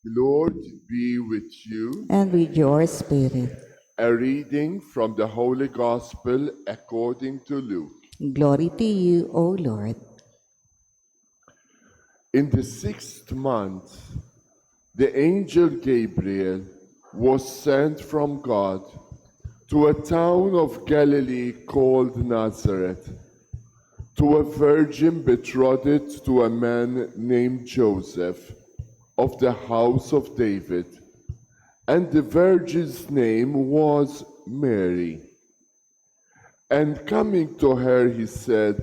The Lord be with you. and with your spirit. A reading from the Holy Gospel according to Luke. Glory to you, O Lord. In the 6th month, the angel Gabriel was sent from God to a town of Galilee called Nazareth, to a virgin betrothed to a man named Joseph of the house of David, and the virgin's name was Mary. And coming to her, he said,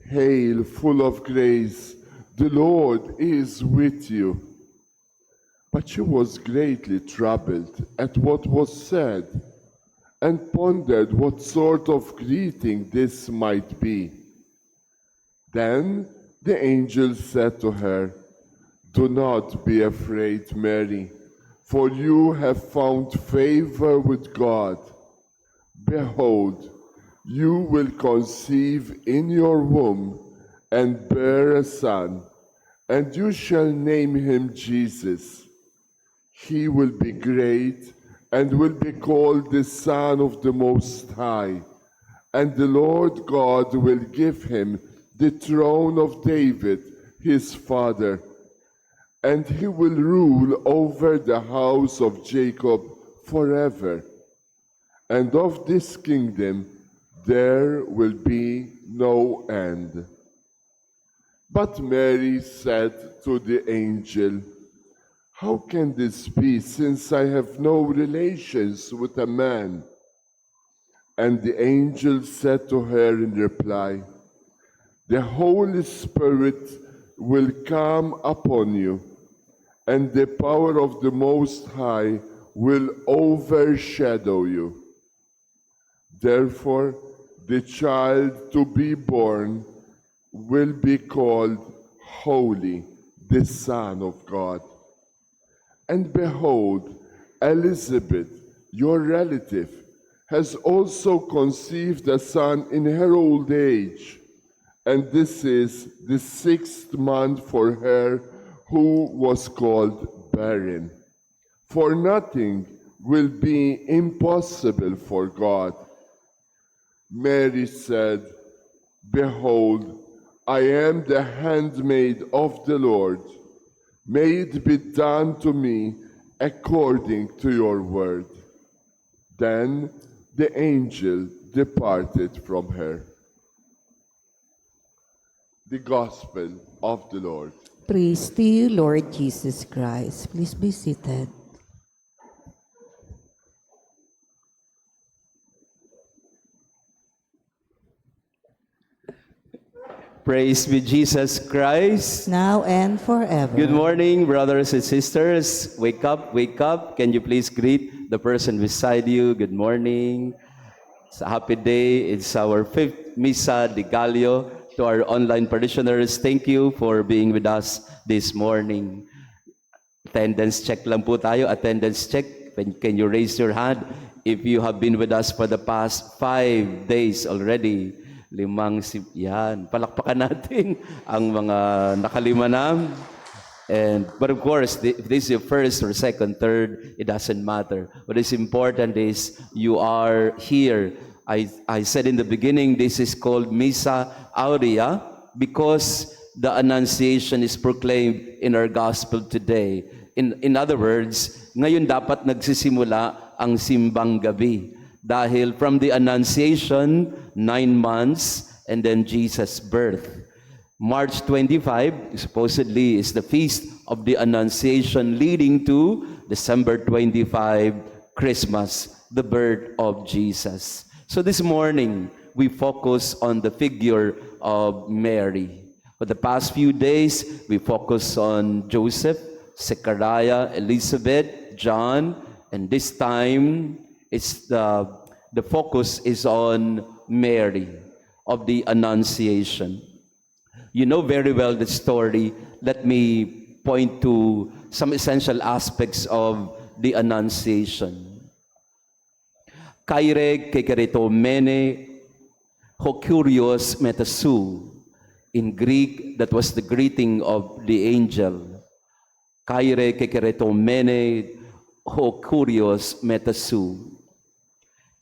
"Hail, full of grace, the Lord is with you." But she was greatly troubled at what was said, and pondered what sort of greeting this might be. Then the angel said to her, "Do not be afraid, Mary, for you have found favor with God. Behold, you will conceive in your womb and bear a son, and you shall name him Jesus. He will be great and will be called the Son of the Most High, and the Lord God will give him the throne of David, his father, and he will rule over the house of Jacob forever. And of this kingdom there will be no end." But Mary said to the angel, "How can this be, since I have no relations with a man?" And the angel said to her in reply, "The Holy Spirit will come upon you, and the power of the Most High will overshadow you. Therefore, the child to be born will be called Holy, the Son of God. And behold, Elizabeth, your relative, has also conceived a son in her old age, and this is the 6th month for her who was called barren. For nothing will be impossible for God." Mary said, "Behold, I am the handmaid of the Lord. May it be done to me according to your word." Then the angel departed from her. The Gospel of the Lord. Praise to you, Lord Jesus Christ. Please be seated. Praise be Jesus Christ. Now and forever. Good morning, brothers and sisters. Wake up, wake up. Can you please greet the person beside you? Good morning. It's a happy day. It's our 5th Misa de Gallo. To our online parishioners, thank you for being with us this morning. Attendance check lang po tayo. Attendance check. Can you raise your hand if you have been with us for the past 5 days already? Yan. Palakpakan natin ang mga nakalima na. But of course, if this is your first or second, third, it doesn't matter. What is important is you are here. I said in the beginning, this is called Misa Aurea because the Annunciation is proclaimed in our Gospel today. In other words, ngayon dapat nagsisimula ang simbang gabi. Dahil from the Annunciation, 9 months, and then Jesus' birth. March 25, supposedly, is the feast of the Annunciation leading to December 25, Christmas, the birth of Jesus. So this morning, we focus on the figure of Mary. For the past few days, we focus on Joseph, Zechariah, Elizabeth, John, and this time, it's the focus is on Mary of the Annunciation. You know very well the story. Let me point to some essential aspects of the Annunciation. Kaire kekerito mene ho curios metasu. In Greek, that was the greeting of the angel. Kaire kekeretomene ho kurios metasu.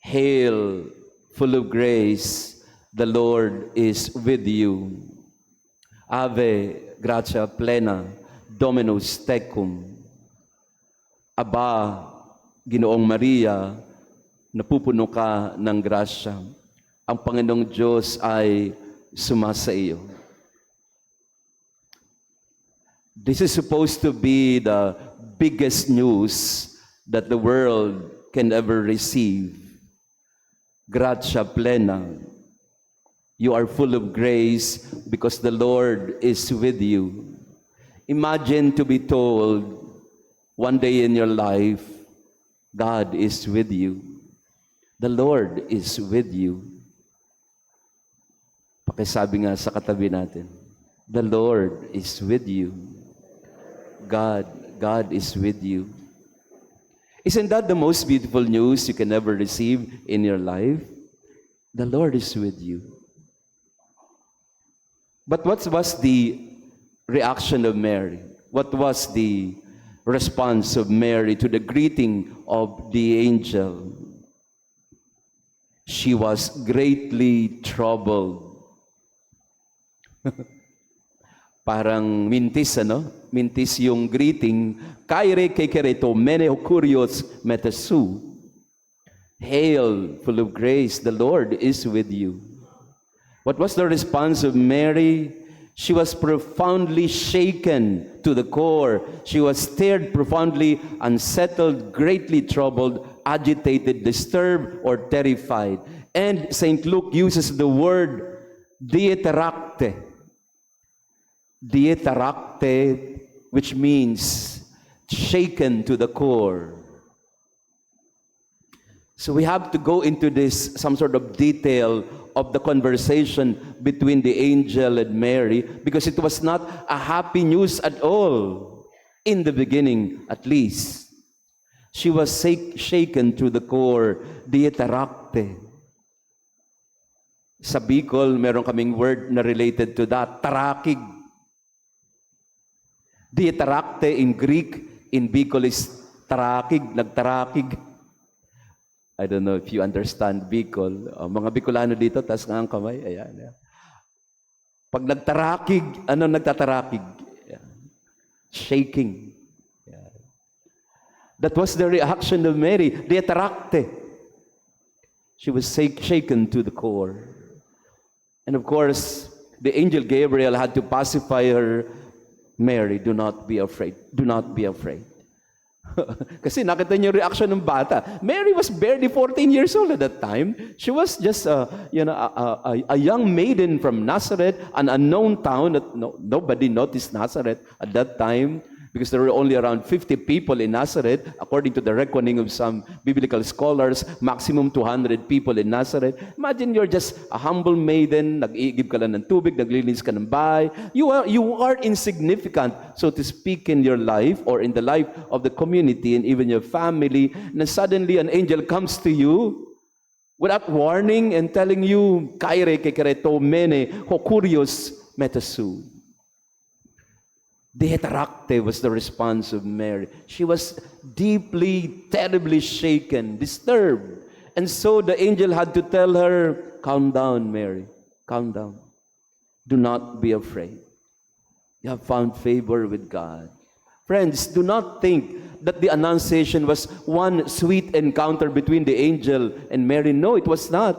Hail, full of grace, the Lord is with you. Ave, gratia plena, Dominus tecum. Aba, Ginoong Maria, napupuno ka ng grasya. Ang Panginoong Diyos ay sumasa iyo. This is supposed to be the biggest news that the world can ever receive. Gratia plena. You are full of grace because the Lord is with you. Imagine to be told one day in your life, God is with you. The Lord is with you. Pakisabi nga sa katabi natin, the Lord is with you. God is with you. Isn't that the most beautiful news you can ever receive in your life? The Lord is with you. But what was the reaction of Mary? What was the response of Mary to the greeting of the angel? She was greatly troubled. Parang mintis, ano? Mintis yung greeting. Kaire kekereto mene kurios metasu. Hail, full of grace, the Lord is with you. What was the response of Mary? She was profoundly shaken to the core. She was stirred, profoundly unsettled, greatly troubled, agitated, disturbed, or terrified. And St. Luke uses the word dieterakte. Dieterakte, which means shaken to the core. So we have to go into this, some sort of detail of the conversation between the angel and Mary, because it was not a happy news at all, in the beginning at least. She was shaken to the core, dieterakte. Sa Bicol, meron kaming word na related to that, tarakig. Dieterakte in Greek, in Bicol is tarakig, nagtarakig. I don't know if you understand Bicol. Mga Bicolano dito, taas nga ang kamay. Ayan, ayan. Pag nagtarakig, ano nagtatarakig? Ayan. Shaking. Ayan. That was the reaction of Mary. Dieterakte. She was shaken to the core. And of course, the angel Gabriel had to pacify her. Mary, do not be afraid. Do not be afraid. Kasi nakita niyo yung reaction ng bata. Mary was barely 14 years old at that time. She was just a young maiden from Nazareth, an unknown town that nobody noticed Nazareth at that time, because there were only around 50 people in Nazareth, according to the reckoning of some biblical scholars, maximum 200 people in Nazareth. Imagine you're just a humble maiden, nag-iigib ka lang ng tubig, naglilinis ka ng bahay. You are insignificant, so to speak, in your life or in the life of the community and even your family, na suddenly an angel comes to you without warning and telling you, kaire kekereto mene hokurios metasu. Dieterakte was the response of Mary. She was deeply, terribly shaken, disturbed. And so the angel had to tell her, calm down, Mary, calm down. Do not be afraid. You have found favor with God. Friends, do not think that the Annunciation was one sweet encounter between the angel and Mary. No, it was not.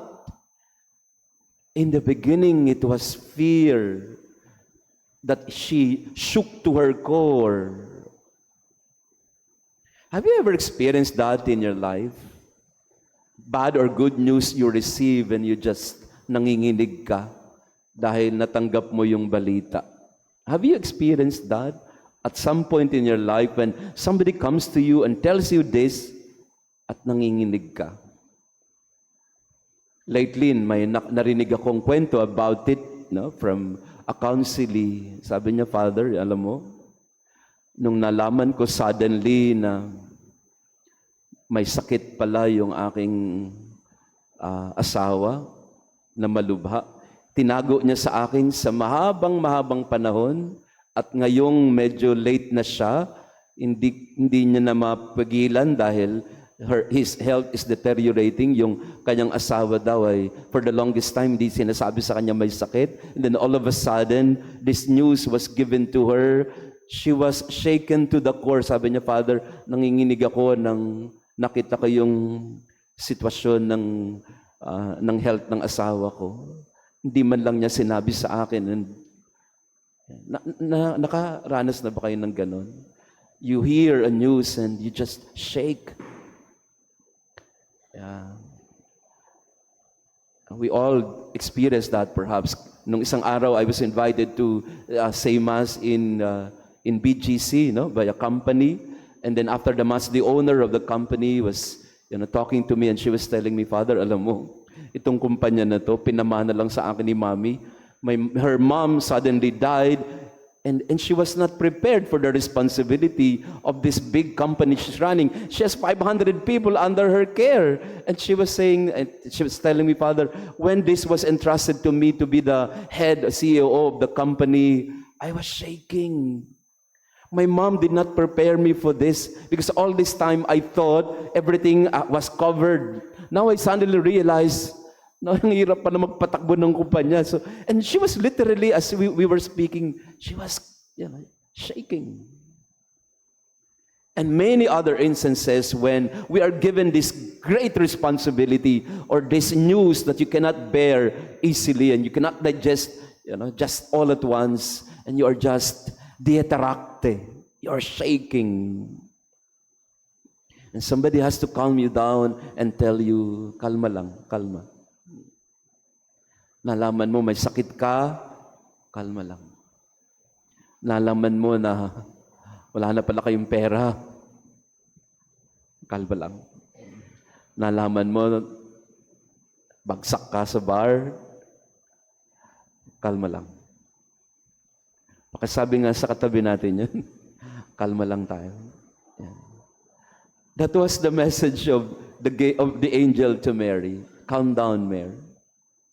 In the beginning, it was fear that she shook to her core. Have you ever experienced that in your life? Bad or good news you receive and you just nanginginig ka dahil natanggap mo yung balita. Have you experienced that at some point in your life when somebody comes to you and tells you this at nanginginig ka? Lately, may narinig akong kwento about it, from a counselee. Sabi niya, Father, alam mo, nung nalaman ko suddenly na may sakit pala yung aking asawa na malubha, tinago niya sa akin sa mahabang panahon, at ngayong medyo late na siya, hindi niya na mapigilan dahil his health is deteriorating. Yung kanyang asawa daw ay for the longest time hindi sinasabi sa kanya may sakit. And then all of a sudden, this news was given to her. She was shaken to the core. Sabi niya, Father, nanginginig ako nang nakita ko yung sitwasyon ng health ng asawa ko. Hindi man lang niya sinabi sa akin. And, nakaranas na ba kayo ng ganon? You hear a news and you just shake. Yeah. We all experience that perhaps. Nung isang araw, I was invited to say Mass in BGC, by a company. And then after the Mass, the owner of the company was talking to me and she was telling me, Father, alam mo, itong kumpanya na to, pinamana lang sa akin ni Mommy. Her mom suddenly died and she was not prepared for the responsibility of this big company she's running. She has 500 people under her care. And she was telling me, Father, when this was entrusted to me to be the head CEO of the company, I was shaking. My mom did not prepare me for this because all this time I thought everything was covered. Now I suddenly realized, ang hirap pa na magpatakbo ng kumpanya. So, and she was literally, as we were speaking, she was shaking. And many other instances when we are given this great responsibility or this news that you cannot bear easily and you cannot digest, just all at once, and you are just diatarakte. You are shaking. And somebody has to calm you down and tell you, kalma lang, kalma. Nalaman mo may sakit ka, kalma lang. Nalaman mo na wala na pala kayong pera, kalma lang. Nalaman mo bagsak ka sa bar, kalma lang. Pakisabi nga sa katabi natin yan, kalma lang tayo. Yan. That was the message of the angel to Mary. Calm down, Mary.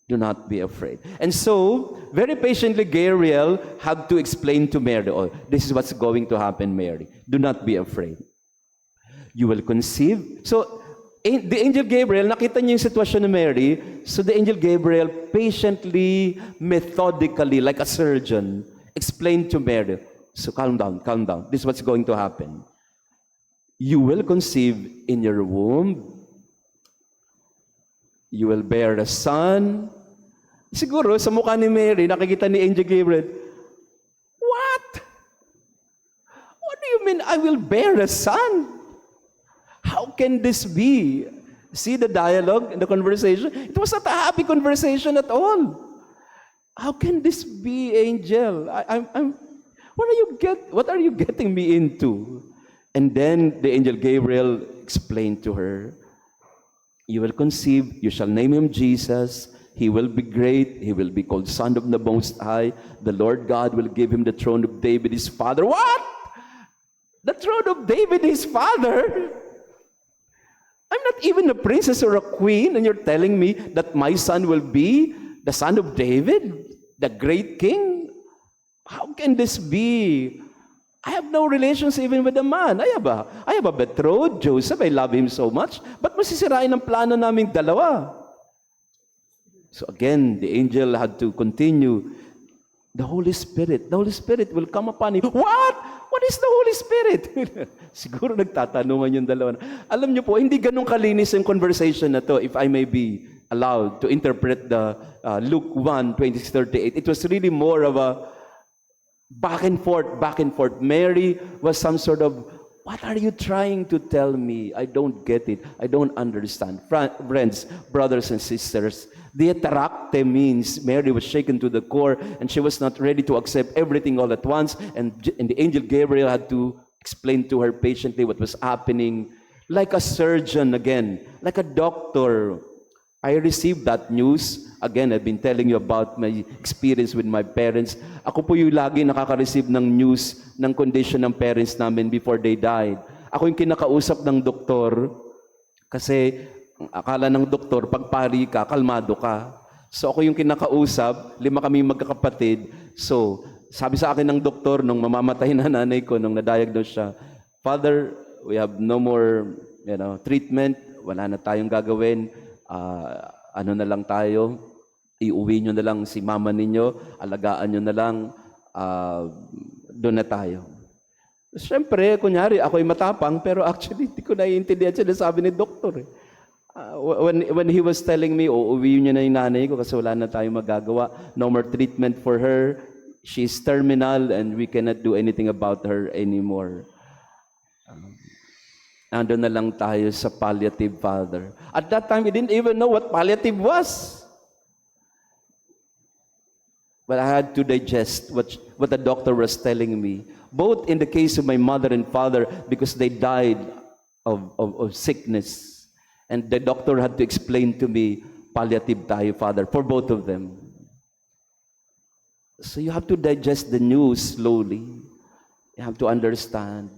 Do not be afraid. And so, very patiently, Gabriel had to explain to Mary, this is what's going to happen, Mary. Do not be afraid. You will conceive. So, the angel Gabriel, nakita niya yung sitwasyon ni Mary, so the angel Gabriel patiently, methodically, like a surgeon, explained to Mary, so calm down, calm down. This is what's going to happen. You will conceive in your womb. You will bear a son. Siguro, sa mukha ni Mary, nakikita ni Angel Gabriel, what? What do you mean, I will bear a son? How can this be? See the dialogue and the conversation? It was not a happy conversation at all. How can this be, Angel? What are you getting me into? And then the angel Gabriel explained to her, you will conceive, you shall name him Jesus. He will be great. He will be called Son of the Most High. The Lord God will give him the throne of David, his father. What? The throne of David, his father? I'm not even a princess or a queen, and you're telling me that my son will be the son of David, the great king? How can this be? I have no relations even with a man. I have a betrothed, Joseph. I love him so much. Ba't masisirain ang plano naming dalawa? So again, the angel had to continue. The Holy Spirit will come upon him. What? What is the Holy Spirit? Siguro nagtatanungan yung dalawa. Alam niyo po, hindi ganun kalinis yung conversation na to, if I may be allowed to interpret the Luke 1:26-38. It was really more of a back and forth. Mary was some sort of, what are you trying to tell me? I don't get it. I don't understand. Friends, brothers and sisters, diatarakte means Mary was shaken to the core and she was not ready to accept everything all at once. And the angel Gabriel had to explain to her patiently what was happening. Like a surgeon again, like a doctor. I received that news. Again, I've been telling you about my experience with my parents. Ako po yung lagi nakaka-receive ng news ng condition ng parents namin before they died. Ako yung kinakausap ng doktor kasi akala ng doktor, pag pari ka, kalmado ka. So ako yung kinakausap, 5 kami magkakapatid. So sabi sa akin ng doktor nung mamamatay na nanay ko, nung na-diagnose siya, Father, we have no more, treatment. Wala na tayong gagawin. Ano na lang tayo? Iuwi nyo na lang si mama ninyo. Alagaan nyo na lang. Doon na tayo. Siyempre, kunyari, ako'y matapang, pero actually, hindi ko naiintindihan sinasabi ni doktor. When he was telling me, uuwi niya na yung nanay ko kasi wala na tayong magagawa. No more treatment for her. She's terminal and we cannot do anything about her anymore. Ando na lang tayo sa palliative, Father. At that time, we didn't even know what palliative was. But I had to digest what the doctor was telling me. Both in the case of my mother and father, because they died of sickness. And the doctor had to explain to me, palliative tayo, Father, for both of them. So you have to digest the news slowly. You have to understand.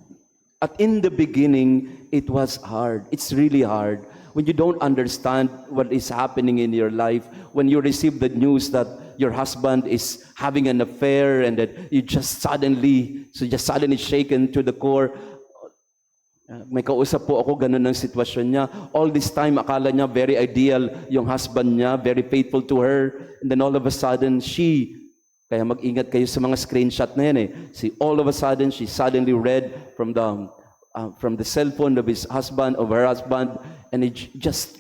At in the beginning, it was hard. It's really hard. When you don't understand what is happening in your life, when you receive the news that your husband is having an affair and that you just suddenly shaken to the core. May kausap po ako, ganun ang sitwasyon niya. All this time, akala niya very ideal yung husband niya, very faithful to her. And then all of a sudden, kaya mag-ingat kayo sa mga screenshot na yan all of a sudden, she suddenly read from the cell phone of her husband, and it just,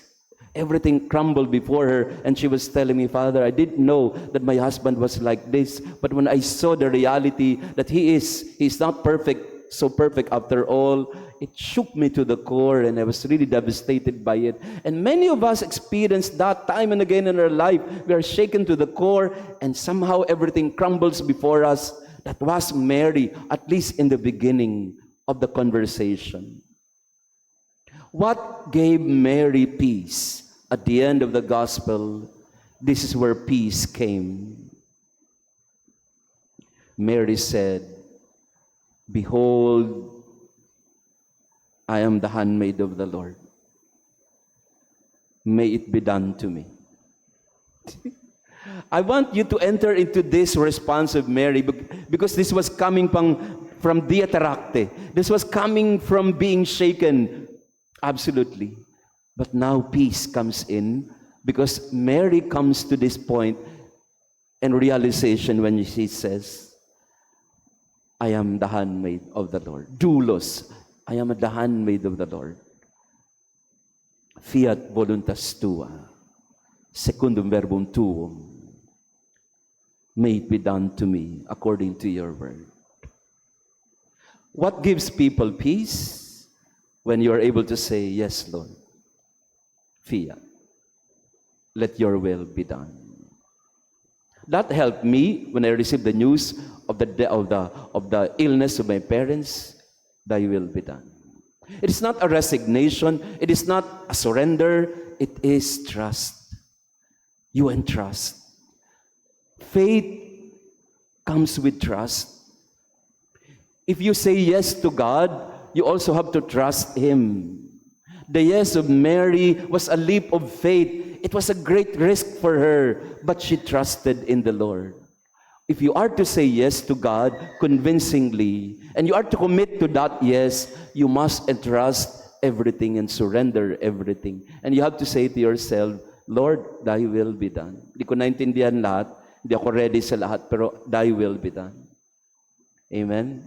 everything crumbled before her. And she was telling me, Father, I didn't know that my husband was like this. But when I saw the reality that he's not perfect, so perfect after all, it shook me to the core, and I was really devastated by it. And many of us experience that time and again in our life. We are shaken to the core, and somehow everything crumbles before us. That was Mary, at least in the beginning of the conversation. What gave Mary peace? At the end of the gospel, this is where peace came. Mary said, "Behold, I am the handmaid of the Lord. May it be done to me." I want you to enter into this response of Mary, because this was coming from diataracte. This was coming from being shaken. Absolutely. But now peace comes in, because Mary comes to this point and realization when she says, I am the handmaid of the Lord. Doulos. I am the handmaid of the Lord. Fiat voluntas tua, secundum verbum tuum. May it be done to me according to your word. What gives people peace? When you are able to say, yes, Lord. Fiat. Let your will be done. That helped me when I received the news of the illness of my parents. Thy will be done. It is not a resignation. It is not a surrender. It is trust. You entrust. Faith comes with trust. If you say yes to God, you also have to trust Him. The yes of Mary was a leap of faith. It was a great risk for her, but she trusted in the Lord. If you are to say yes to God convincingly, and you are to commit to that yes, you must entrust everything and surrender everything. And you have to say to yourself, Lord, thy will be done. Hindi ko naintindihan lahat, hindi ako ready sa lahat, pero thy will be done. Amen?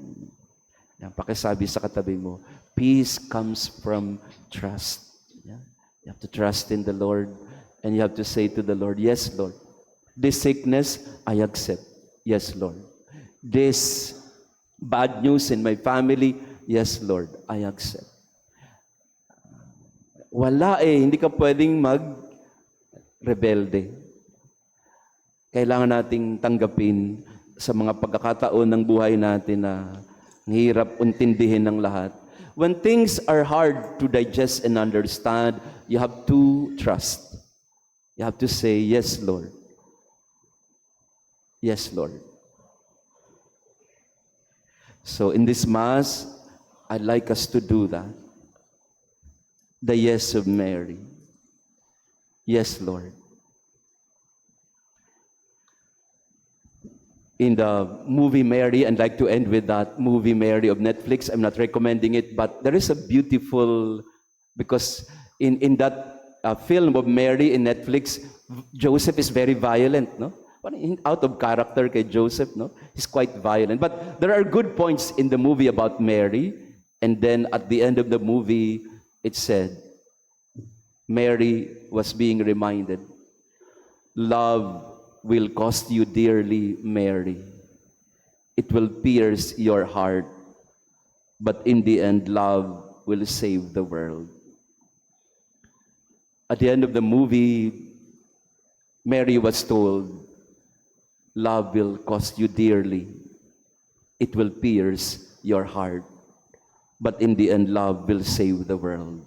Yan, pakisabi sa katabi mo, peace comes from trust. Yeah? You have to trust in the Lord, and you have to say to the Lord, yes, Lord, this sickness, I accept. Yes, Lord. This bad news in my family, yes, Lord, I accept. Wala hindi ka pwedeng mag-rebelde. Kailangan nating tanggapin sa mga pagkakataon ng buhay natin na hirap untindihin ng lahat. When things are hard to digest and understand, you have to trust. You have to say, yes, Lord. Yes, Lord. So in this Mass, I'd like us to do that. The yes of Mary. Yes, Lord. in the movie Mary, and like to end with that movie Mary of Netflix. I'm not recommending it, but there is a beautiful, because in that film of Mary in Netflix, Joseph is very violent, no? Out of character kay Joseph, no? He's quite violent. But there are good points in the movie about Mary, and then at the end of the movie, it said, Mary was being reminded, love will cost you dearly, Mary. It will pierce your heart, but in the end, love will save the world. At the end of the movie, Mary was told, love will cost you dearly. It will pierce your heart, but in the end, love will save the world.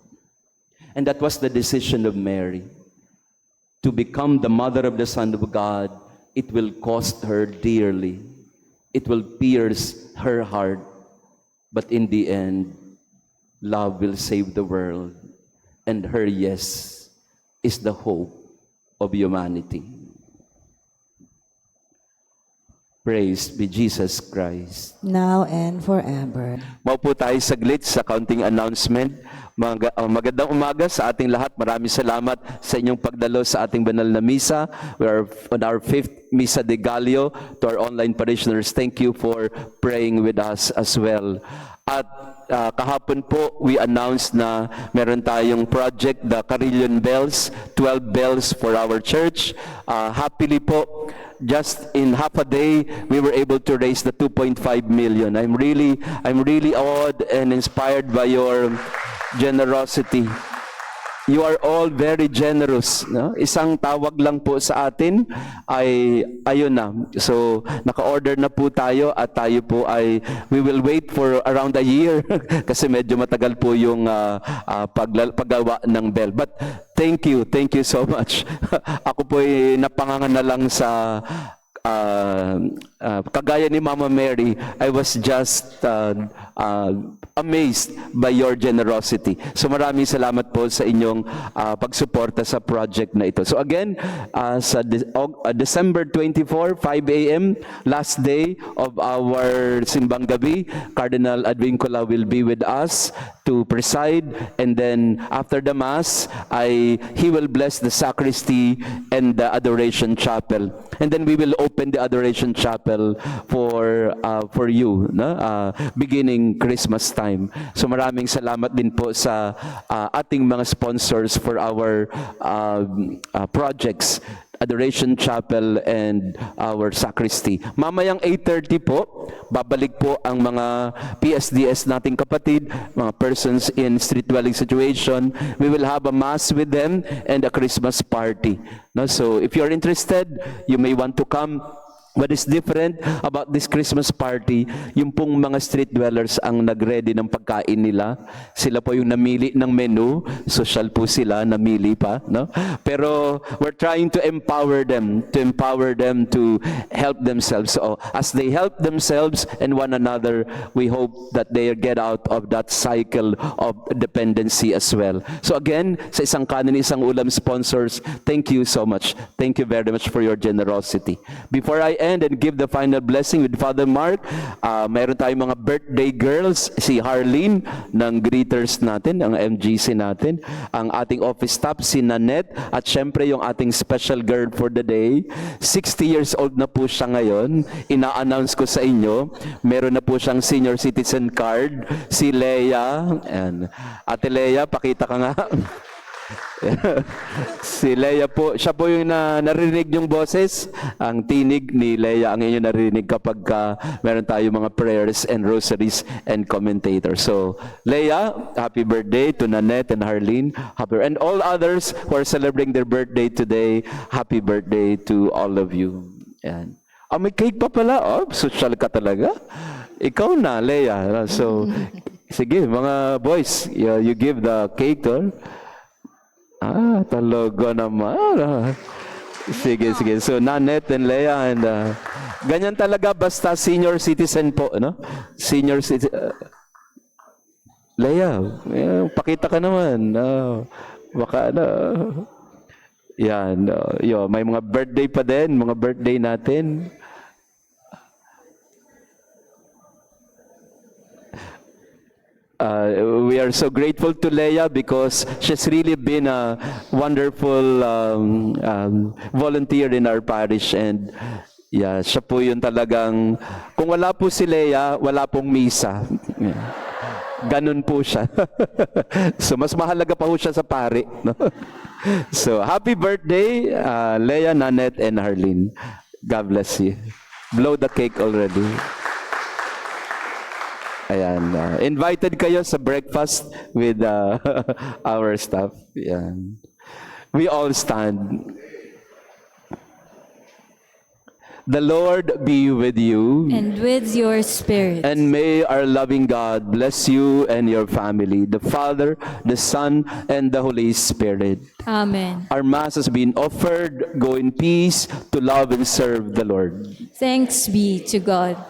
And that was the decision of Mary. To become the mother of the Son of God, it will cost her dearly. It will pierce her heart, but in the end, love will save the world. And her yes is the hope of humanity. Praise be Jesus Christ. Now and forever. Maupo tayo saglit sa counting announcement. Magandang umaga sa ating lahat. Maraming salamat sa inyong pagdalo sa ating banal na misa. We are on our 5th Misa de Gallio. To our online parishioners, thank you for praying with us as well. At kahapon po, we announced na meron tayong project, the Carillon Bells, 12 bells for our church. Happily po, just in half a day, we were able to raise the 2.5 million. I'm really awed and inspired by your generosity. You are all very generous. No? Isang tawag lang po sa atin ay ayun na. So, naka-order na po tayo at tayo po ay, we will wait for around a year kasi medyo matagal po yung paggawa ng bell. But thank you so much. Ako po ay napanganga na lang sa kagaya ni Mama Mary, I was just amazed by your generosity. So maraming salamat po sa inyong pagsuporta sa project na ito. So again, sa December 24, 5 a.m., last day of our Simbang Gabi, Cardinal Advincula will be with us to preside, and then after the Mass, he will bless the sacristy and the adoration chapel. And then we will open the adoration chapel for you, no? Beginning Christmas time. So maraming salamat din po sa ating mga sponsors for our projects, Adoration Chapel and our sacristy. Mamayang 8:30 po, babalik po ang mga PSDS nating kapatid, mga persons in street dwelling situation. We will have a mass with them and a Christmas party. No? So if you're interested, you may want to come. What is different about this Christmas party, yung pong mga street dwellers ang nag-ready ng pagkain nila. Sila po yung namili ng menu. Social po sila, namili pa. No? Pero we're trying to empower them to help themselves. So as they help themselves and one another, we hope that they get out of that cycle of dependency as well. So again, sa Isang Kanin, Isang Ulam sponsors, thank you so much. Thank you very much for your generosity. Before I end and give the final blessing with Father Mark, mayroon tayong mga birthday girls, si Harleen ng greeters natin, ang MGC natin, ang ating office staff, si Nanette, at syempre yung ating special girl for the day. 60 years old na po siya ngayon. Ina-announce ko sa inyo, meron na po siyang senior citizen card, si Leia. And Ate Leia, pakita ka nga. Si Leia po, siya po yung narinig yung boses, ang tinig ni Leia ang inyo narinig kapag meron tayo mga prayers and rosaries and commentators. So, Leia, happy birthday to Nanette and Harleen. And all others who are celebrating their birthday today, happy birthday to all of you. Yan. May cake pa pala. Oh, social ka talaga. Ikaw na, Leia. So, sige, mga boys, you give the cake to her. Talaga naman. Sige. So, Nanette and Leia and ganyan talaga basta senior citizen po, no? Senior citizen. Leia, pakita ka naman. Baka yan. May mga birthday pa din, mga birthday natin. We are so grateful to Leia because she's really been a wonderful volunteer in our parish, and yeah, siya po yun talagang, kung wala po si Leia, wala pong misa. Yeah. Ganun po siya. So, mas mahalaga pa po siya sa pari. No? So, happy birthday, Leia, Nanette, and Harleen. God bless you. Blow the cake already. Ayan. Invited kayo sa breakfast with our staff. Ayan. We all stand. The Lord be with you. And with your spirit. And may our loving God bless you and your family, the Father, the Son, and the Holy Spirit. Amen. Our Mass has been offered. Go in peace to love and serve the Lord. Thanks be to God.